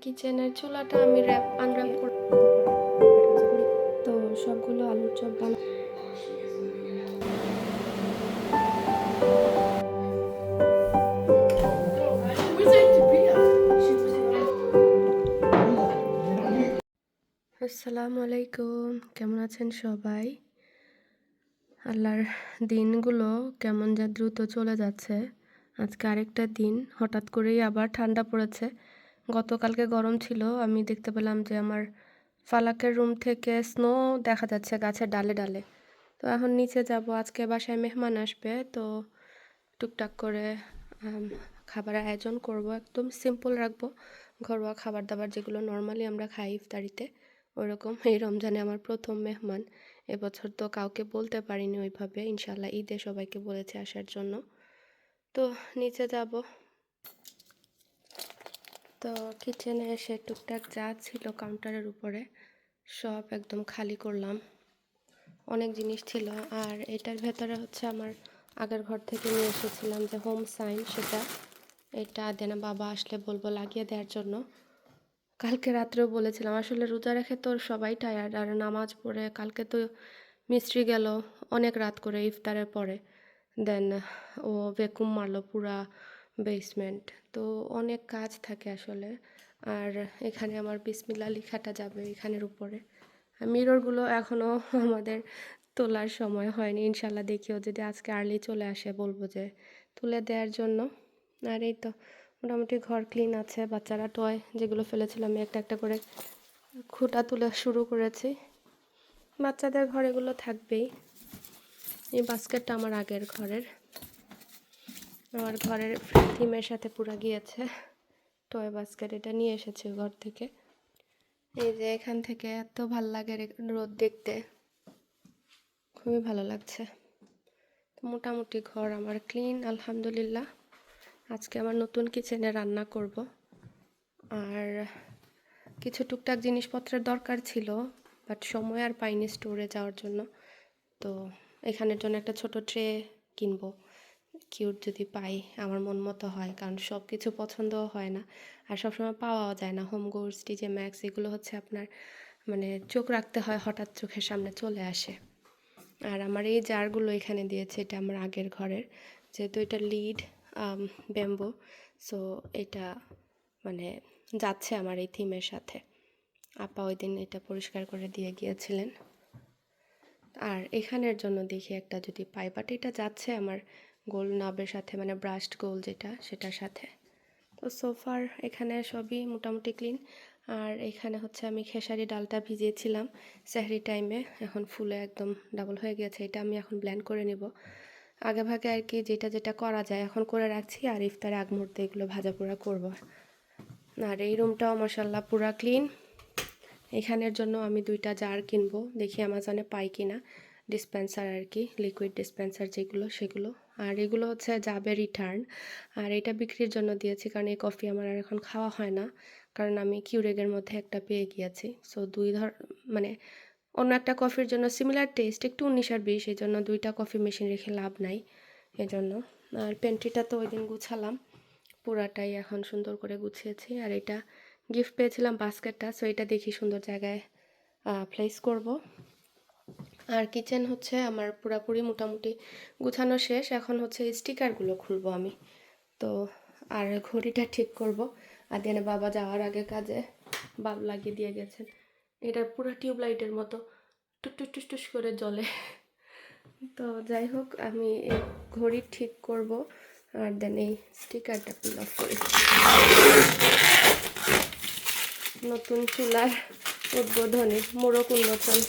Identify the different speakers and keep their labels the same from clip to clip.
Speaker 1: কিচেনের চুলাটা আমি আনর্যাপ করে তো সবগুলো আলুর চপ আসসালামু আলাইকুম, কেমন আছেন সবাই? আল্লাহর দিনগুলো কেমন যা দ্রুত চলে যাচ্ছে। আজকে আরেকটা দিন, হঠাৎ করেই আবার ঠান্ডা পড়েছে। গতকালকে গরম ছিল, আমি দেখতে পেলাম যে আমার ফালাকের রুম থেকে স্নো দেখা যাচ্ছে গাছের ডালে ডালে। তো এখন নিচে যাব, আজকে বাসায় মেহমান আসবে, তো টুকটাক করে খাবারের আয়োজন করব। একদম সিম্পল রাখবো, ঘরোয়া খাবার দাবার যেগুলো নর্মালি আমরা খাই ইফতারিতে, ওরকম। এই রমজানে আমার প্রথম মেহমান। এবছর তো কাউকে বলতে পারিনি ওইভাবে, ইনশাল্লাহ ঈদে সবাইকে বলেছে আসার জন্য। তো নিচে যাব, তো কিচেনে এসে টুকটাক যা ছিল কাউন্টারের উপরে সব একদম খালি করলাম। অনেক জিনিস ছিল, আর এটার ভেতরে হচ্ছে আমার আগের ঘর থেকে নিয়ে এসেছিলাম যে হোম সাইন, সেটা এটা দেনা বাবা আসলে বলবো লাগিয়ে দেওয়ার জন্য। কালকে রাত্রেও বলেছিলাম, আসলে রোজা রেখে তো সবাই টায়ার্ড, আর নামাজ পড়ে কালকে তো মিস্ত্রি গেল অনেক রাত করে ইফতারের পরে, দেন ও ভ্যাকুম মারলো পুরা বেসমেন্ট, তো অনেক কাজ থাকে আসলে। আর এখানে আমার বিসমিল্লাহ লেখাটা যাবে এখানের উপরে। মিররগুলো এখনও আমাদের তোলার সময় হয়নি, ইনশাল্লাহ দেখিও যদি আজকে আর্লি চলে আসে বলবো যে তুলে দেওয়ার জন্য। আর এই তো মোটামুটি ঘর ক্লিন আছে, বাচ্চারা টয় যেগুলো ফেলেছিল আমি একটা একটা করে খুঁটা তুলে শুরু করেছি। বাচ্চাদের ঘর এগুলো থাকবেই। এই বাস্কেটটা আমার আগের ঘরের, আমার ঘরের থিমের সাথে পুরা গিয়েছে। টয় বাস্কেট, এটা নিয়ে এসেছি ঘর থেকে। এই যে এখান থেকে এত ভাল লাগে রোদ দেখতে, খুবই ভালো লাগছে। তো মোটামুটি ঘর আমার ক্লিন আলহামদুলিল্লাহ। আজকে আমার নতুন কিচেনে রান্না করব, আর কিছু টুকটাক জিনিসপত্রের দরকার ছিল, বাট সময় আর পাইনি স্টোরে যাওয়ার জন্য। তো এখানের জন্য একটা ছোট ট্রে কিনবো, কিউট যদি পাই, আমার মন মতো হয়, কারণ সব কিছু পছন্দও হয় না আর সবসময় পাওয়াও যায় না। হোম গুডস, টিজে ম্যাক্স এগুলো হচ্ছে আপনার মানে চোখ রাখতে হয়, হঠাৎ চোখের সামনে চলে আসে। আর আমার এই জারগুলো এখানে দিয়েছে, এটা আমার আগের ঘরের, যেহেতু এটা লিড ব্যাম্বো, সো এটা মানে যাচ্ছে আমার এই থিমের সাথে। আপা ওই দিন এটা পরিষ্কার করে দিয়ে গিয়েছিলেন। আর এখানের জন্য দেখি একটা যদি পাই, বাট এটা যাচ্ছে আমার গোল নাবের সাথে, মানে ব্রাশড গোল যেটা, সেটার সাথে। তো সোফার এখানে সবই মোটামুটি ক্লিন। আর এখানে হচ্ছে আমি খেসারি ডালটা ভিজিয়েছিলাম সেহরি টাইমে, এখন ফুলে একদম ডাবল হয়ে গেছে। এটা আমি এখন ব্লেন্ড করে নিব আগে ভাগে আর কি, যেটা যেটা করা যায় এখন করে রাখছি, আর ইফতারে আগ মুহূর্তে এগুলো ভাজা পোড়া করবো। আর এই রুমটাও মাশাল্লাহ পুরা ক্লিন। এখানের জন্য আমি 2টা জার কিনবো, দেখি অ্যামাজনে পাই কিনা, ডিসপেন্সার আর কি, লিকুইড ডিসপেন্সার যেগুলো সেগুলো। আর এগুলো হচ্ছে যাবে রিটার্ন, আর এটা বিক্রির জন্য দিয়েছি, কারণ এই কফি আমার আর এখন খাওয়া হয় না, কারণ আমি কিউরেগের মধ্যে একটা পেয়ে গিয়েছি। সো মানে অন্য একটা কফির জন্য সিমিলার টেস্ট, একটু 19 আর 20, এই জন্য 2টা কফি মেশিন রেখে লাভ নাই এজন্য। আর পেন্ট্রিটা তো ওই দিন গুছালাম, পুরাটাই এখন সুন্দর করে গুছিয়েছি। আর এটা গিফট পেয়েছিলাম বাস্কেটটা, সো এটা দেখি সুন্দর জায়গায় প্লেস করব। আর কিচেন হচ্ছে আমার পুরাপুরি মোটামুটি গুছানো শেষ, এখন হচ্ছে স্টিকারগুলো খুলবো আমি। তো আর ঘড়িটা ঠিক করব। আর দিনে বাবা যাওয়ার আগে কাজে বাল্ব লাগিয়ে দিয়ে গেছেন, এটা পুরো টিউবলাইটের মতো টুস টুস টুস করে জ্বলে। তো যাই হোক, আমি এই ঘড়ি ঠিক করব, আর দেন এই স্টিকারটা পিল অফ করি। নতুন চুলার উদ্বোধনী, মোড়ক উন্মোচন।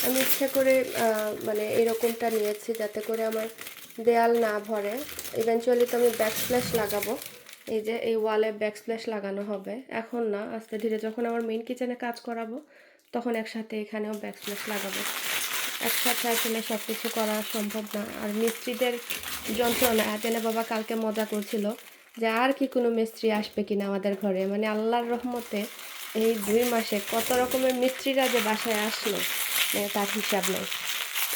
Speaker 1: আমি ইচ্ছে করে মানে এরকমটা নিয়েছি যাতে করে আমার দেয়াল না ভরে। ইভেনচুয়ালি তো আমি ব্যাকস্প্ল্যাশ লাগাবো, এই যে এই ওয়ালে ব্যাকস্প্ল্যাশ লাগানো হবে, এখন না, আস্তে ধীরে যখন আমার মেইন কিচেনে কাজ করাবো তখন একসাথে এখানেও ব্যাকস্প্ল্যাশ লাগাবো। একসাথে আসলে সব কিছু করা সম্ভব না। আর মিস্ত্রিদের যন্ত্রণা, এতেনে বাবা কালকে মজা করছিল যে আর কি কোনো মিস্ত্রি আসবে কিনা আমাদের ঘরে, মানে আল্লাহর রহমতে এই 2 মাসে কত রকমের মিস্ত্রিরা যে বাসায় আসলো মানে তার হিসাব নেই।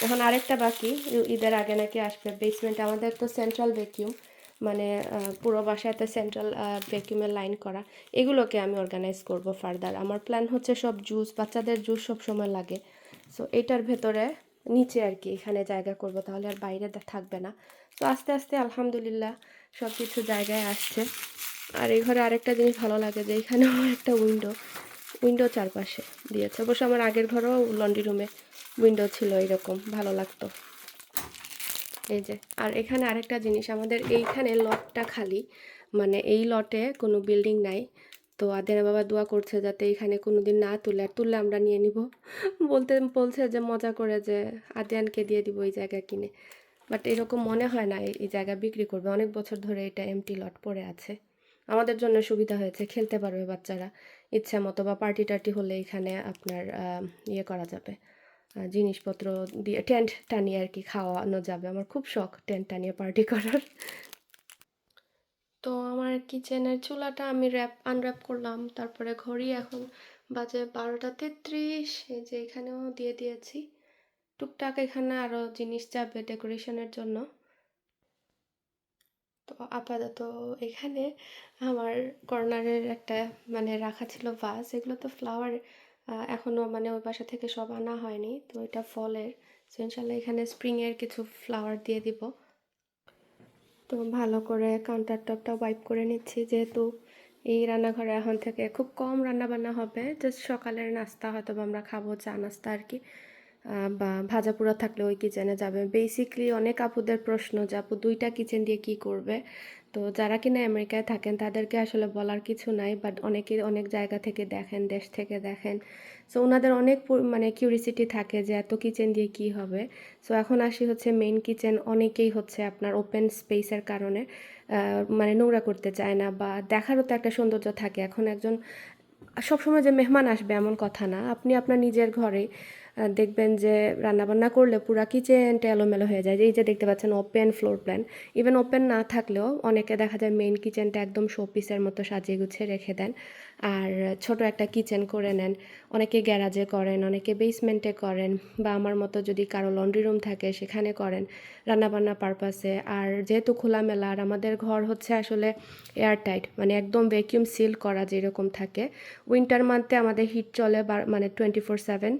Speaker 1: এখন আরেকটা বাকি, ঈদের আগে নাকি আসবে বেসমেন্ট। আমাদের তো সেন্ট্রাল ভ্যাকিউম, মানে পুরো বাসাতে সেন্ট্রাল ভ্যাকিউমের লাইন করা, এগুলোকে আমি অর্গানাইজ করব ফার্দার। আমার প্ল্যান হচ্ছে সব জুস, বাচ্চাদের জুস সব সময় লাগে, সো এটার ভেতরে নিচে আর কি এখানে জায়গা করব, তাহলে আর বাইরে থাকবে না। তো আস্তে আস্তে আলহামদুলিল্লাহ সব কিছু জায়গায় আসছে। আর এই ঘরে আরেকটা জিনিস ভালো লাগে যে এখানেও একটা উইন্ডো চারপাশে দিয়েছে। অবশ্য আমার আগের ঘরেও লন্ড্রি রুমে উইন্ডো ছিল, এরকম ভালো লাগতো। এই যে, আর এখানে আরেকটা জিনিস, আমাদের এইখানে লটটা খালি, মানে এই লটে কোনো বিল্ডিং নাই। তো আদেনা বাবা দোয়া করছে যাতে এখানে কোনো দিন না তুলে, আর তুললে আমরা নিয়ে নিব। বলছে যে মজা করে যে আদিয়ানকে দিয়ে দিব এই জায়গা কিনে। বাট এরকম মনে হয় না এই জায়গা বিক্রি করবে। অনেক বছর ধরে এটা এমটি লট পড়ে আছে। আমাদের জন্য সুবিধা হয়েছে, খেলতে পারবে বাচ্চারা ইচ্ছা মতো, বা পার্টি টার্টি হলে এখানে আপনার ইয়ে করা যাবে, জিনিসপত্র দিয়ে টেন্ট টানিয়ে আর কি খাওয়ানো যাবে। আমার খুব শখ টেন্ট টানিয়ে পার্টি করার। তো আমার কিচেনের চুলাটা আমি আনর্যাপ করলাম, তারপরে ঘড়ি এখন বাজে 12টা 33। এই যে এখানেও দিয়ে দিয়েছি টুকটাক, এখানে আরও জিনিস যাবে ডেকোরেশনের জন্য। তো আপাতত এখানে আমার কর্নারের একটা মানে রাখা ছিল ভাস, এগুলো তো ফ্লাওয়ার এখনও মানে ওই বাসা থেকে সব আনা হয়নি, তো এটা ফলের। তো ইনশাল্লাহ এখানে স্প্রিংয়ের কিছু ফ্লাওয়ার দিয়ে দিব। তো ভালো করে কাউন্টার টপটা ওয়াইপ করে নিচ্ছি, যেহেতু এই রান্নাঘরে এখন থেকে খুব কম রান্না বান্না হবে। জাস্ট সকালের নাস্তা হয়তো বা আমরা খাবো, চা নাস্তা আর কি, বা ভাজা পোড়া থাকলে ওই কিচেনে যাবে। বেসিকলি অনেক আপুদের প্রশ্ন যে আপু 2টা কিচেন দিয়ে কি করবে। তো যারা কিনা আমেরিকায় থাকেন তাদেরকে আসলে বলার কিছু নাই, বাট অনেকে অনেক জায়গা থেকে দেখেন, দেশ থেকে দেখেন, সো ওনাদের অনেক মানে কিউরিসিটি থাকে যে এত কিচেন দিয়ে কি হবে। সো এখন আসি হচ্ছে মেইন কিচেন। অনেকেই হচ্ছে আপনার ওপেন স্পেসের কারণে মানে নোংরা করতে চায় না, বা দেখারও তো একটা সৌন্দর্য থাকে। এখন একজন সবসময় যে মেহমান আসবে এমন কথা না, আপনি আপনার নিজের ঘরে দেখবেন যে রান্নাবান্না করলে পুরা কিচেনটা এলোমেলো হয়ে যায়। এই যে দেখতে পাচ্ছেন open floor plan, even open না থাকলেও অনেকে দেখা যায় মেইন কিচেনটা একদম শোপিসের মতো সাজিয়ে গুছিয়ে রেখে দেন, আর ছোট একটা কিচেন করে নেন। অনেকে গ্যারাজে করেন, অনেকে বেসমেন্টে করেন, বা আমার মতো যদি কারো লন্ড্রি রুম থাকে সেখানে করেন রান্নাবান্না পারপাসে। আর যেহেতু খোলামেলা, আর আমাদের ঘর হচ্ছে আসলে এয়ার টাইট, মানে একদম ভ্যাকিউম সিল করা যেরকম থাকে। উইন্টার মান্থে আমাদের হিট চলে মানে 24/7,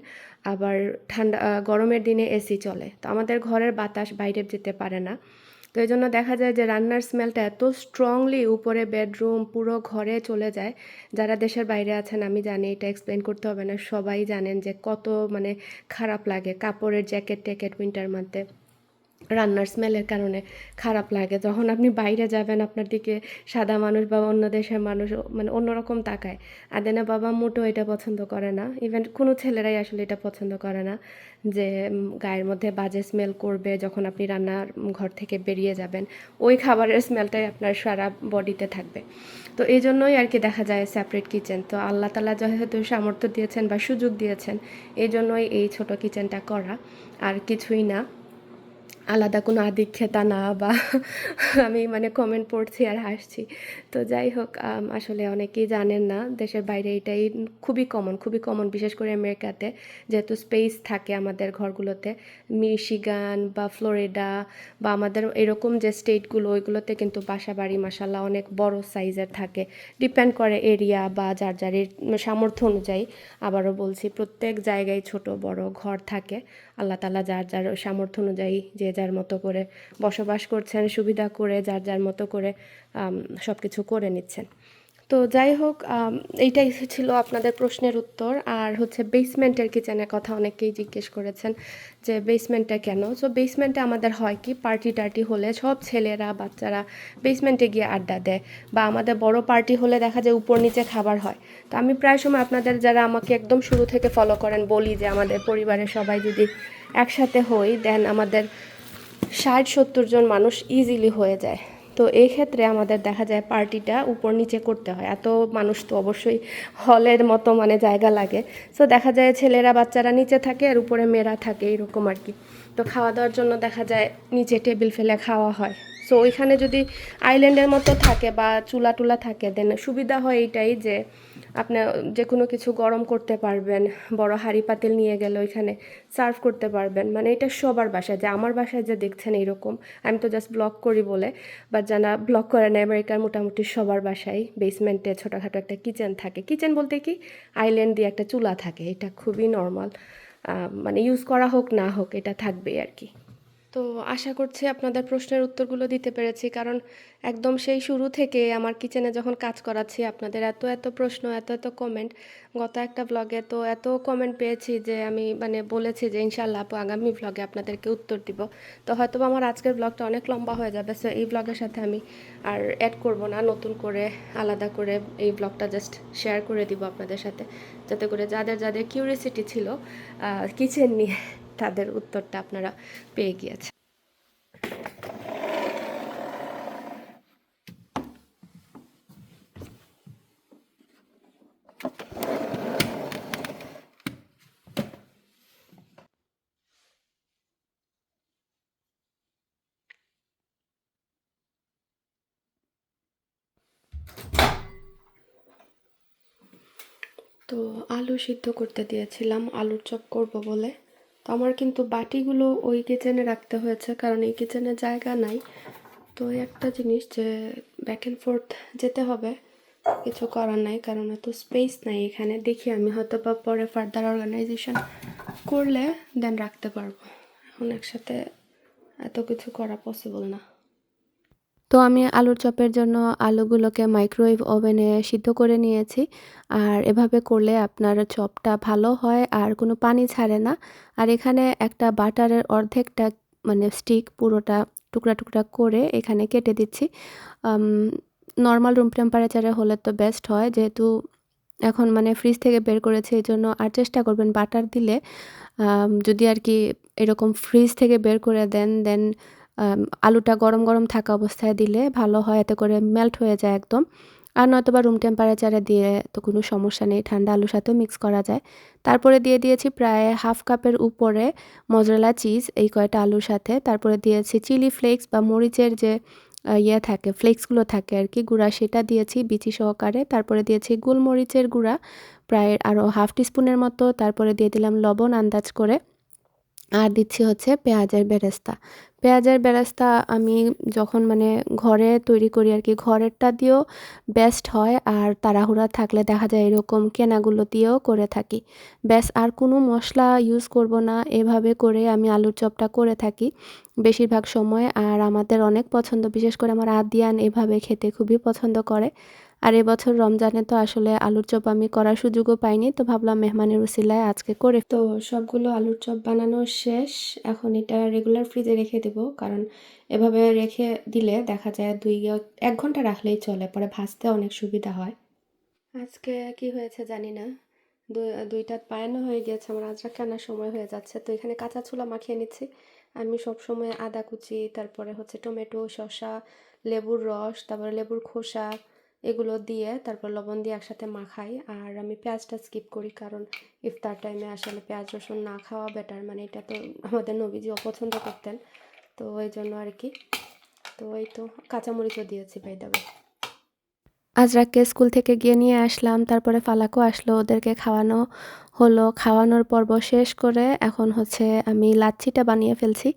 Speaker 1: আবার ঠান্ডা গরমের দিনে এসি চলে। তো আমাদের ঘরের বাতাস বাইরে যেতে পারে না। তো এই জন্য দেখা যায় যে রান্নার স্মেলটা এত স্ট্রংলি উপরে বেডরুম পুরো ঘরে চলে যায়। যারা দেশের বাইরে আছেন আমি জানি, এটা এক্সপ্লেন করতে হবে না, সবাই জানেন যে কত মানে খারাপ লাগে। কাপড়ের জ্যাকেট ট্যাকেট উইন্টার মান্থে রান্নার স্মেলের কারণে খারাপ লাগে। যখন আপনি বাইরে যাবেন আপনার দিকে সাদা মানুষ বা অন্য দেশের মানুষ মানে অন্যরকম তাকায়। আদেনা বাবা মোটেও এটা পছন্দ করে না, ইভেন কোনো ছেলেরাই আসলে এটা পছন্দ করে না যে গায়ের মধ্যে বাজে স্মেল করবে যখন আপনি রান্নার ঘর থেকে বেরিয়ে যাবেন। ওই খাবারের স্মেলটাই আপনার সারা বডিতে থাকবে। তো এই জন্যই আর কি দেখা যায় সেপারেট কিচেন। তো আল্লাহ তাআলা যেহেতু সামর্থ্য দিয়েছেন বা সুযোগ দিয়েছেন, এই জন্যই এই ছোট কিচেনটা করা, আর কিছুই না। আলাদা কোনো আদিক্ষেতা না, বা আমি মানে কমেন্ট পড়ছি আর হাসছি। তো যাই হোক, আসলে অনেকেই জানেন না দেশের বাইরে এটাই খুবই কমন, বিশেষ করে আমেরিকাতে যেহেতু স্পেস থাকে আমাদের ঘরগুলোতে। মিশিগান বা ফ্লোরিডা বা আমাদের এরকম যে স্টেটগুলো, ওইগুলোতে কিন্তু বাসা বাড়ি মাসাল্লাহ অনেক বড় সাইজের থাকে। ডিপেন্ড করে এরিয়া বা যার যার সামর্থ্য অনুযায়ী। আবারও বলছি, প্রত্যেক জায়গায় ছোট বড় ঘর থাকে। আল্লাহ তাআলা যার যার সামর্থ্য অনুযায়ী যে যার মতো করে বসবাস করছেন, সুবিধা করে যার যার মতো করে সব কিছু করে নিচ্ছেন। তো যাই হোক, এইটাই ছিল আপনাদের প্রশ্নের উত্তর। আর হচ্ছে বেসমেন্টের কিচেনের কথা অনেকেই জিজ্ঞেস করেছেন যে বেসমেন্টটা কেন। সো বেসমেন্টে আমাদের হয় কি, পার্টি টার্টি হলে সব ছেলেরা বাচ্চারা বেসমেন্টে গিয়ে আড্ডা দেয়, বা আমাদের বড় পার্টি হলে দেখা যায় উপর নিচে খাবার হয়। তো আমি প্রায় সময় আপনাদের যারা আমাকে একদম শুরু থেকে ফলো করেন বলি যে আমাদের পরিবারের সবাই যদি একসাথে হই দেন আমাদের 60-70 জন মানুষ ইজিলি হয়ে যায়। তো এই ক্ষেত্রে আমাদের দেখা যায় পার্টিটা উপর নিচে করতে হয়, এত মানুষ তো অবশ্যই হলের মতো মানে জায়গা লাগে। সো দেখা যায় ছেলেরা বাচ্চারা নিচে থাকে আর উপরে মেয়েরা থাকে, এরকম আর কি। তো খাওয়া দাওয়ার জন্য দেখা যায় নিচে টেবিল ফেলে খাওয়া হয়। সো ওইখানে যদি আইল্যান্ডের মতো থাকে বা চুলা টুলা থাকে দেন সুবিধা হয় এইটাই যে আপনি যে কোনো কিছু গরম করতে পারবেন, বড় হাঁড়ি পাতিল নিয়ে গেলে ওইখানে সার্ভ করতে পারবেন। মানে এটা সবার বাসায়, যে আমার বাসায় যে দেখছেন এইরকম, আমি তো জাস্ট ব্লগ করি বলে, বাট যারা ব্লগ করে না আমেরিকার মোটামুটি সবার বাসায় বেসমেন্টে ছোটোখাটো একটা কিচেন থাকে। কিচেন বলতে কি, আইল্যান্ড দিয়ে একটা চুলা থাকে, এটা খুবই নর্মাল। মানে ইউজ করা হোক না হোক এটা থাকবেই আর কি। তো আশা করছি আপনাদের প্রশ্নের উত্তরগুলো দিতে পেরেছি, কারণ একদম সেই শুরু থেকে আমার কিচেনে যখন কাজ করাচ্ছি আপনাদের এত এত প্রশ্ন, এত এত কমেন্ট, গত একটা ব্লগে তো এত কমেন্ট পেয়েছি যে আমি মানে বলেছি যে ইনশাল্লাহ আপু আগামী ব্লগে আপনাদেরকে উত্তর দিব। তো হয়তো আমার আজকের ব্লগটা অনেক লম্বা হয়ে যাবে, সো এই ব্লগের সাথে আমি আর অ্যাড করব না, নতুন করে আলাদা করে এই ব্লগটা জাস্ট শেয়ার করে দিব আপনাদের সাথে, যাতে করে যাদের যাদের কিউরিয়াসিটি ছিল কিচেন নিয়ে তাদের উত্তরটা আপনারা পেয়ে গিয়েছেন। তো আলু সিদ্ধ করতে দিয়েছিলাম, আলুর চপ করব বলে। তো আমার কিন্তু বাটিগুলো ওই কিচেনে রাখতে হয়েছে, কারণ এই কিচেনে জায়গা নাই। তো একটা জিনিস যে ব্যাক অ্যান্ড ফোর্থ যেতে হবে, কিছু করার নাই, কারণ এত স্পেস নাই এখানে। দেখি আমি হয়তো বা পরে ফার্দার অর্গানাইজেশন করলে দেন রাখতে পারবো, এখন একসাথে এত কিছু করা পসিবল না। তো আমি আলুর চপের জন্য আলুগুলোকে মাইক্রোওয়েভ ওভেনে সিদ্ধ করে নিয়েছি। আর এভাবে করলে আপনার চপটা ভালো হয় আর কোনো পানি ছাড়ে না। আর এখানে একটা বাটারের অর্ধেকটা মানে স্টিক পুরোটা টুকরা টুকরা করে এখানে কেটে দিচ্ছি। নর্মাল রুম টেম্পারেচারে হলে তো বেস্ট হয়, যেহেতু এখন মানে ফ্রিজ থেকে বের করেছি এই জন্য। আর চেষ্টা করবেন বাটার দিলে যদি আর কি এরকম ফ্রিজ থেকে বের করে দেন, দেন আলুটা গরম গরম থাকা অবস্থায় দিলে ভালো হয়, এতে করে মেল্ট হয়ে যায় একদম। আর নয়তোবা রুম টেম্পারেচারে দিয়ে তো কোনো সমস্যা নেই, ঠান্ডা আলুর সাথেও মিক্স করা যায়। তারপরে দিয়ে দিয়েছি প্রায় হাফ কাপের উপরে মজরেলা চিজ এই কয়টা আলুর সাথে। তারপরে দিয়েছি চিলি ফ্লেক্স বা মরিচের যে ইয়ে থাকে, ফ্লেক্সগুলো থাকে আর কি, গুঁড়া, সেটা দিয়েছি বিচি সহকারে। তারপরে দিয়েছি গোলমরিচের গুঁড়া প্রায় আরও হাফ টিস্পুনের মতো। তারপরে দিয়ে দিলাম লবণ আন্দাজ করে। আর দিচ্ছি হচ্ছে পেঁয়াজের বেরেস্তা। পেঁয়াজের বেরেস্তা আমি যখন মানে ঘরে তৈরি করি আর কি, ঘরেরটা দিয়েও বেস্ট হয়। আর তাড়াহুড়া থাকলে দেখা যায় এরকম কেনাগুলো দিয়েও করে থাকি। ব্যাস, আর কোনো মশলা ইউজ করব না, এভাবে করে আমি আলুর চপটা করে থাকি বেশিরভাগ সময়। আর আমাদের অনেক পছন্দ, বিশেষ করে আমার আদিয়ান এভাবে খেতে খুবই পছন্দ করে। আর এবছর রমজানে তো আসলে আলুর চপ আমি করার সুযোগও পাইনি, তো ভাবলাম মেহমানের উছিলায় আজকে করে। তো সবগুলো আলুর চপ বানানো শেষ, এখন এটা রেগুলার ফ্রিজে রেখে দেবো, কারণ এভাবে রেখে দিলে দেখা যায় 1 ঘন্টা রাখলেই চলে, পরে ভাজতে অনেক সুবিধা হয়। আজকে কি হয়েছে জানি না, 2টা পায়ানো হয়ে গিয়েছে, আমার আজরা কেনার সময় হয়ে যাচ্ছে। তো এখানে কাঁচা ছোলা মাখিয়ে নিচ্ছি। আমি সব সময় আদা কুচি, তারপরে হচ্ছে টমেটো, শসা, লেবুর রস, তারপরে লেবুর খোসা, এগুলো দিয়ে তারপর লবণ দিয়ে একসাথে মাখাই। আর আমি পেঁয়াজটা স্কিপ করি, কারণ ইফতার টাইমে আসলে পেঁয়াজ রসুন না খাওয়া বেটার, মানে এটা তো আমাদের নবীজি অপছন্দ করতেন, তো এই জন্য আর কি। তো এই তো কাঁচামরিচও দিয়েছি বাই দ্য ওয়ে। আজরাককে স্কুল থেকে গিয়ে নিয়ে আসলাম, তারপরে ফালাকও আসলো, ওদেরকে খাওয়ানো হলো। খাওয়ানোর পর্ব শেষ করে এখন হচ্ছে আমি লাচ্ছিটা বানিয়ে ফেলছি,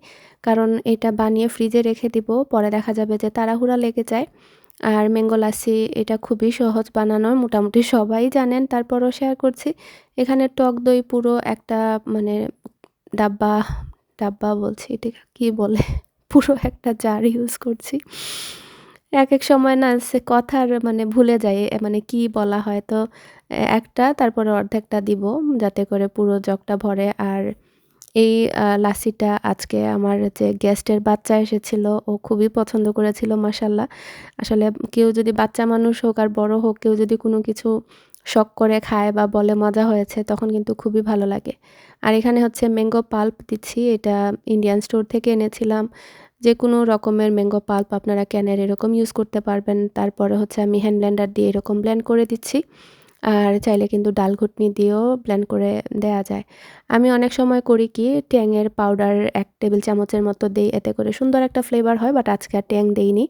Speaker 1: কারণ এটা বানিয়ে ফ্রিজে রেখে দিব, পরে দেখা যাবে যে তাড়াহুড়া লেগে যায়। আর ম্যাঙ্গো লাচ্ছি এটা খুবই সহজ বানানো, মোটামুটি সবাই জানেন, তারপরও শেয়ার করছি। এখানে টক দই পুরো একটা মানে ডাব্বা, ডাব্বা বলছি এটা কি বলে, পুরো একটা জার ইউজ করছি। একেক সময় না সে কথার মানে ভুলে যাই মানে কি বলা হয়। তো একটা তারপরে অর্ধেকটা দিব যাতে করে পুরো জগটা ভরে। আর এই লাচ্ছিটা আজকে আমার যে গেস্টের বাচ্চা এসেছিল ও খুবই পছন্দ করেছিল মাশাআল্লাহ। আসলে কেউ যদি বাচ্চা মানুষ হোক আর বড় হোক, কেউ যদি কোনো কিছু শখ করে খায় বা বলে মজা হয়েছে, তখন কিন্তু খুবই ভালো লাগে। আর এখানে হচ্ছে ম্যাঙ্গো পাল্প দিচ্ছি, এটা ইন্ডিয়ান স্টোর থেকে এনেছিলাম। যেকোনো রকমের ম্যাঙ্গো পাল্প আপনারা ক্যানের এরকম ইউজ করতে পারবেন। তারপরে হচ্ছে আমি হ্যান্ড ব্লেন্ডার দিয়ে এরকম ব্লেন্ড করে দিচ্ছি। আর চাইলে কিন্তু ডাল ঘুটনি দিয়েও ব্লেন্ড করে দেয়া যায়। আমি অনেক সময় করি কি, ট্যাংয়ের পাউডার 1 টেবিল চামচের মতো দেই, এতে করে সুন্দর একটা ফ্লেভার হয়, বাট আজকে আর ট্যাং দেইনি।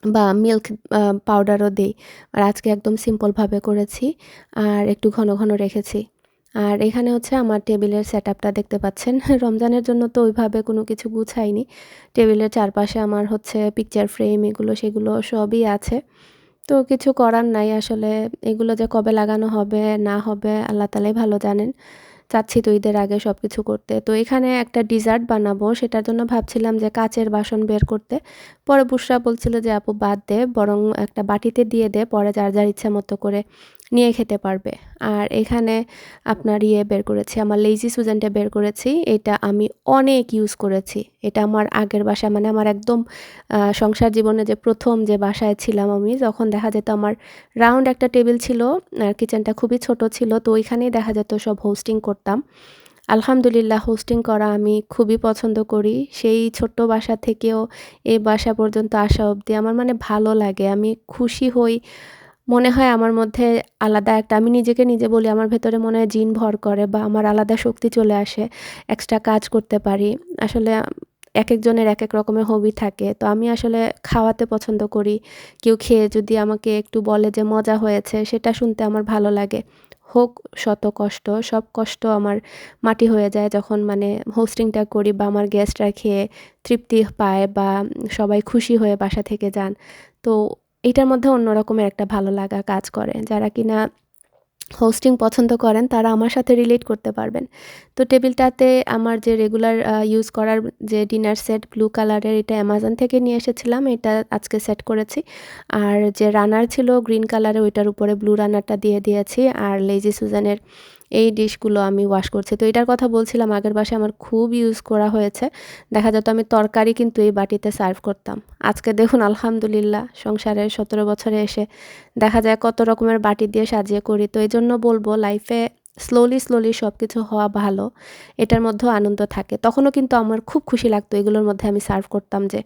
Speaker 1: বা মিল্ক পাউডারও দেই। আর আজকে একদম সিম্পলভাবে করেছি আর একটু ঘন, ঘন রেখেছি। আর এখানে হচ্ছে আমার টেবিলের সেটআপটা দেখতে পাচ্ছেন। রমজানের জন্য তো ওইভাবে কোনো কিছু গুছাইনি। টেবিলের চারপাশে আমার হচ্ছে পিকচার ফ্রেম এগুলো সেগুলো সবই আছে। তো কিছু করার নাই আসলে, এগুলো যে কবে লাগানো হবে না হবে আল্লাহ তাআলাই ভালো জানেন। চাচ্ছি তো ঈদের আগে সবকিছু করতে। তো এখানে একটা ডিজার্ট বানাবো, সেটার জন্য ভাবছিলাম যে কাঁচের বাসন বের করতে। পরে বুশরা বলছিল যে, "আপু বাদ দে, বরং একটা বাটিতে দিয়ে দে, পরে যার, যার ইচ্ছা মতো করে নিয়ে খেতে পারবে।" আর এখানে আপনার বের করেছি, আমার লেইজি সুজেনটা বের করেছি। এটা আমি অনেক ইউজ করেছি। এটা আমার আগের বাসা মানে আমার একদম সংসার জীবনে যে ১ম যে বাসায় ছিলাম আমি, যখন দেখা যেত আমার রাউন্ড একটা টেবিল ছিল আর কিচেনটা খুবই ছোট ছিল। তো ওইখানেই দেখা যেত সব হোস্টিং করতাম। আলহামদুলিল্লাহ হোস্টিং করা আমি খুবই পছন্দ করি। সেই ছোট্ট বাসা থেকেও এই বাসা পর্যন্ত আসা অবধি আমার মানে ভালো লাগে। আমি খুশি হই। মনে হয় আমার মধ্যে আলাদা একটা, আমি নিজেকে নিজে বলি আমার ভেতরে মনে হয় জিন ভর করে বা আমার আলাদা শক্তি চলে আসে। এক্সট্রা কাজ করতে পারি। আসলে একেকজনের একেক রকমের হবি থাকে। তো আমি আসলে খাওয়াতে পছন্দ করি। কেউ খেয়ে যদি আমাকে একটু বলে যে মজা হয়েছে, সেটা শুনতে আমার ভালো লাগে। হোক শত কষ্ট, সব কষ্ট আমার মাটি হয়ে যায় যখন মানে হোস্টিংটা করি বা আমার গেস্টরা খেয়ে তৃপ্তি পায় বা সবাই খুশি হয়ে বাসা থেকে যান। তো এইটার মধ্যে অন্য রকমের একটা ভালো লাগা কাজ করে। যারা কিনা হোস্টিং পছন্দ করেন তারা আমার সাথে রিলেট করতে পারবেন। তো টেবিলটাতে আমার যে রেগুলার ইউজ করার যে ডিনার সেট ব্লু কালারের, এটা অ্যামাজন থেকে নিয়ে এসেছিলাম। এটা আজকে সেট করেছি। আর যে রানার ছিল গ্রিন কালারের, ওইটার উপরে ব্লু রানারটা দিয়ে দিয়েছি। আর লেজি সুজানের এই ডিশগুলো আমি ওয়াশ করছি। তো এটার কথা বলছিলাম, আগের বাসায় আমার খুব ইউজ করা হয়েছে। দেখা যেত আমি তরকারি কিন্তু এই বাটিতে সার্ভ করতাম। আজকে দেখুন আলহামদুলিল্লাহ সংসারে ১৭ বছরে এসে দেখা যায় কত রকমের বাটি দিয়ে সাজিয়ে করি। তো এজন্য বলব লাইফে স্লোলি, স্লোলি সবকিছু হওয়া ভালো। এটার মধ্যেও আনন্দ থাকে। তখনও কিন্তু আমার খুব খুশি লাগতো এগুলোর মধ্যে আমি সার্ভ করতাম যে।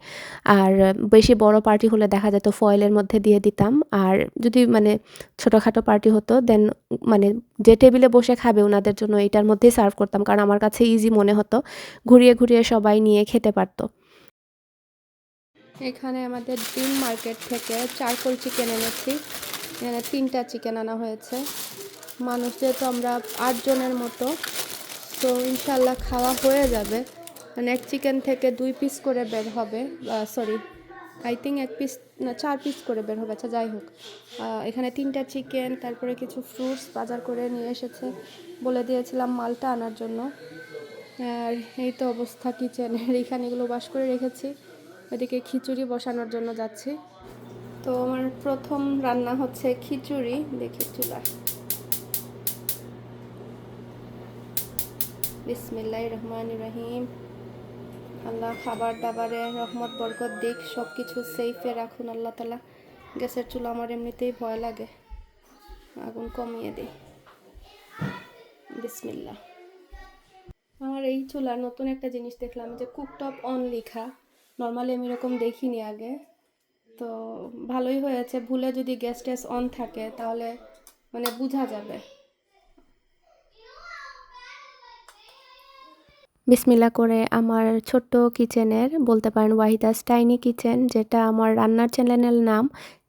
Speaker 1: আর বেশি বড় পার্টি হলে দেখা যেত ফয়েলের মধ্যে দিয়ে দিতাম। আর যদি মানে ছোটখাটো পার্টি হতো দেন মানে যে টেবিলে বসে খাবে উনাদের জন্য এটার মধ্যেই সার্ভ করতাম। কারণ আমার কাছে ইজি মনে হতো। ঘুরিয়ে, ঘুরিয়ে সবাই নিয়ে খেতে পারত। এখানে আমাদের ডিম মার্কেট থেকে চারকোল চিকেন এনেছি। এখানে ৩টা চিকেন আনা হয়েছে। মানুষ যেহেতু আমরা ৮ জনের মতো, তো ইনশাল্লাহ খাওয়া হয়ে যাবে। মানে এক চিকেন থেকে ২ পিস করে বের হবে, সরি আই থিঙ্ক ১ পিস না ৪ পিস করে বের হবে। আচ্ছা যাই হোক, এখানে ৩টা চিকেন, তারপরে কিছু ফ্রুটস বাজার করে নিয়ে এসেছে। বলে দিয়েছিলাম মালটা আনার জন্য। আর এই তো অবস্থা কিচেনের, এখানে এগুলো ওয়াশ করে রেখেছি। এদিকে খিচুড়ি বসানোর জন্য যাচ্ছি। তো আমার প্রথম রান্না হচ্ছে খিচুড়ি। দেখি চুলা, বিসমিল্লাহির রহমানির রহিম। আল্লাহ খাবার দাবারে রহমত বরকত দিক, সব কিছু সেফে রাখুন আল্লাহ তালা। গ্যাসের চুলা আমার এমনিতেই ভয় লাগে, আগুন কমিয়ে দিই। বিসমিল্লাহ। আমার এই চুলার নতুন একটা জিনিস দেখলাম যে কুকটপ অন লেখা। নর্মালি আমি এরকম দেখিনি আগে। তো ভালোই হয়েছে, ভুলে যদি গ্যাস ট্যাস অন থাকে তাহলে মানে বোঝা যাবে। বিসমিল্লা করে আমার ছোট্ট কিচেনের, বলতে পারেন ওয়াহিদাস টাইনি কিচেন, যেটা আমার রান্নার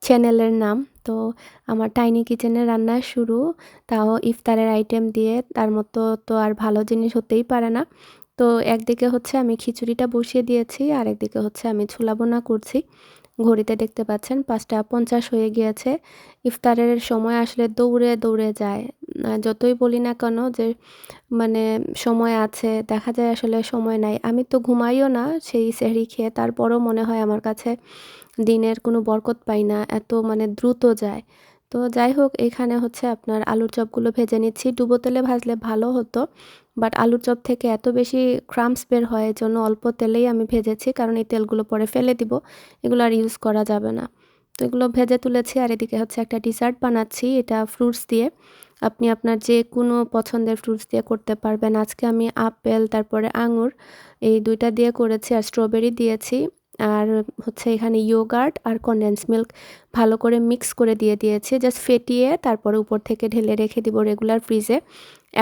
Speaker 1: চ্যানেলের নাম। তো আমার টাইনি কিচেনের রান্না শুরু, তাও ইফতারের আইটেম দিয়ে। তার মতো তো আর ভালো জিনিস হতেই পারে না। তো একদিকে হচ্ছে আমি খিচুড়িটা বসিয়ে দিয়েছি আর একদিকে হচ্ছে আমি ছোলা বোনা করছি। ঘড়িতে দেখতে পাচ্ছেন ৫টা ৫০ হয়ে গিয়েছে। ইফতারের সময় আসলে দৌড়ে দৌড়ে যায়। যতই বলি না কেন যে মানে সময় আছে, দেখা যায় আসলে সময় নাই। আমি তো ঘুমাইও না সেই সেহরি খেয়ে, তারপরও মনে হয় আমার কাছে দিনের কোনো বরকত পাই না, এত মানে দ্রুত যায়। তো যাই হোক, এখানে হচ্ছে আপনার আলুর চপগুলো ভেজে নিচ্ছি। ডুবো তেলে ভাজলে ভালো হতো, বাট আলুর চপ থেকে এত বেশি ক্রাম্বস বের হয়, এজন্য অল্প তেলেই আমি ভেজেছি। কারণ এই তেলগুলো পরে ফেলে দিব, এগুলো আর ইউজ করা যাবে না। তো এগুলো ভেজে তুলেছি আর এদিকে হচ্ছে একটা ডেজার্ট বানাচ্ছি, এটা ফ্রুটস দিয়ে। আপনি আপনার যে কোনো পছন্দের ফ্রুটস দিয়ে করতে পারবেন। আজকে আমি আপেল, তারপরে আঙুর, এই ২টা দিয়ে করেছি আর স্ট্রবেরি দিয়েছি। আর হচ্ছে এখানে ইয়োগার্ট আর কনডেন্স মিল্ক ভালো করে মিক্স করে দিয়ে দিয়েছি, জাস্ট ফেটিয়ে তারপরে উপর থেকে ঢেলে রেখে দিব রেগুলার ফ্রিজে।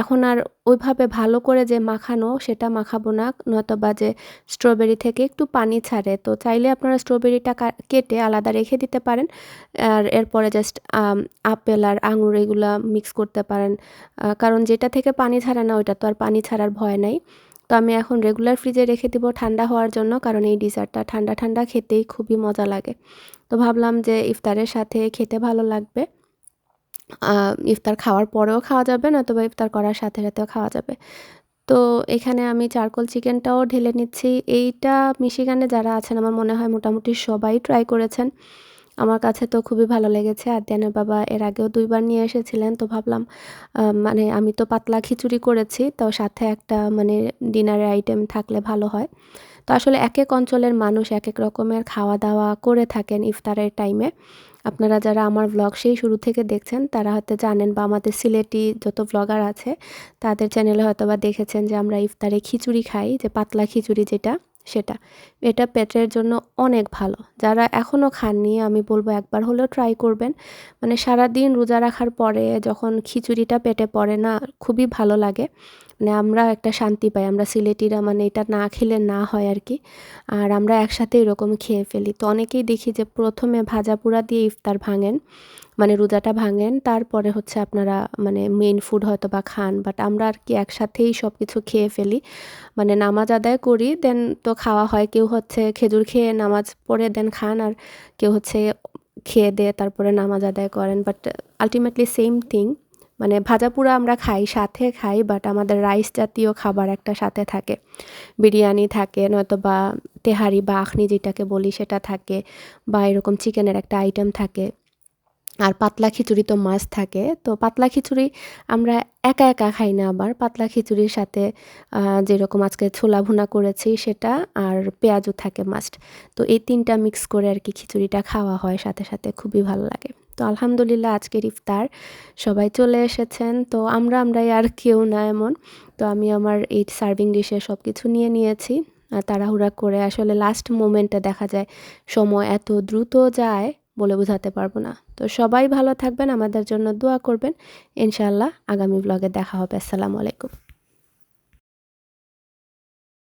Speaker 1: এখন আর ওইভাবে ভালো করে যে মাখানো সেটা মাখাবো না, নয়তোবা যে স্ট্রবেরি থেকে একটু পানি ছাড়ে, তো চাইলে আপনারা স্ট্রবেরিটা কেটে আলাদা রেখে দিতে পারেন। আর এরপরে জাস্ট আপেল আর আঙুর এগুলা মিক্স করতে পারেন, কারণ যেটা থেকে পানি ছাড়ে না ওইটা তো আর পানি ছাড়ার ভয় নাই। তো আমি এখন রেগুলার ফ্রিজে রেখে দিব ঠান্ডা হওয়ার জন্য, কারণ এই ডিজার্টটা ঠান্ডা ঠান্ডা খেতেই খুবই মজা লাগে। তো ভাবলাম যে ইফতারের সাথে খেতে ভালো লাগবে, ইফতার খাওয়ার পরেও খাওয়া যাবে, নয়তোবা ইফতার করার সাথে সাথেও খাওয়া যাবে। তো এখানে আমি চারকোল চিকেনটাও ঢেলে নিচ্ছি। এইটা মিশিগানে যারা আছেন আমার মনে হয় মোটামুটি সবাই ট্রাই করেছেন। আমার কাছে তো খুবই ভালো লেগেছে। আদ্যানের বাবা এর আগেও ২ বার নিয়ে এসেছিলেন। তো ভাবলাম মানে আমি তো পাতলা খিচুড়ি করেছি, তো সাথে একটা মানে ডিনারের আইটেম থাকলে ভালো হয়। তো আসলে একেক অঞ্চলের মানুষ একেক রকমের খাওয়া-দাওয়া করে থাকেন ইফতারের টাইমে। আপনারা যারা আমার ভ্লগ সেই শুরু থেকে দেখছেন তারা হয়তো জানেন, বা আমাদের সিলেটি যত ভ্লগার আছে তাদের চ্যানেলে হয়তোবা দেখেছেন যে আমরা ইফতারে খিচুড়ি খাই, যে পাতলা খিচুড়ি যেটা, সেটা। এটা পেটের জন্য অনেক ভালো। যারা এখনও খাননি আমি বলব একবার হলেও ট্রাই করবেন। মানে সারাদিন রোজা রাখার পরে যখন খিচুড়িটা পেটে পড়ে না, খুবই ভালো লাগে। মানে আমরা একটা শান্তি পাই, আমরা সিলেটিরা, মানে এটা না খেলে না হয় আর কি। আর আমরা একসাথে এরকম খেয়ে ফেলি। তো অনেকেই দেখি যে প্রথমে ভাজা পোড়া দিয়ে ইফতার ভাঙেন, মানে রোজাটা ভাঙেন, তারপরে হচ্ছে আপনারা মানে মেইন ফুড হয়তো বা খান, বাট আমরা আর কি একসাথেই সব কিছু খেয়ে ফেলি। মানে নামাজ আদায় করি দেন তো খাওয়া হয়, কেউ হচ্ছে খেজুর খেয়ে নামাজ পড়ে দেন খান, আর কেউ হচ্ছে খেয়ে দিয়ে তারপরে নামাজ আদায় করেন, বাট আলটিমেটলি সেম থিং। মানে ভাজাপোড়া আমরা খাই, সাথে খাই, বাট আমাদের রাইস জাতীয় খাবার একটা সাথে থাকে, বিরিয়ানি থাকে, নয়তোবা তেহারি বা আখনি যেটাকে বলি সেটা থাকে, বা এরকম চিকেনের একটা আইটেম থাকে। আর পাতলা খিচুড়ি তো মাস্ট থাকে। তো পাতলা খিচুড়ি আমরা একা একা খাই না, আবার পাতলা খিচুড়ির সাথে যেরকম আজকে ছোলা ভুনা করেছি সেটা, আর পেঁয়াজও থাকে মাস্ট। তো এই ৩টা মিক্স করে আর কি খিচুড়িটা খাওয়া হয় সাথে সাথে, খুবই ভালো লাগে। তো আলহামদুলিল্লাহ আজকের ইফতার সবাই চলে এসেছেন। তো আমরাই আর কেউ না এমন। তো আমি আমার এই সার্ভিং ডিশে সব কিছু নিয়ে নিয়েছি। তাড়াহুড়া করে, আসলে লাস্ট মোমেন্টে দেখা যায় সময় এত দ্রুত যায় বলে বোঝাতে পারবো না। তো সবাই ভালো থাকবেন, আমাদের জন্য দোয়া করবেন। ইনশাআল্লাহ আগামী ব্লগে দেখা হবে। আসসালামু আলাইকুম।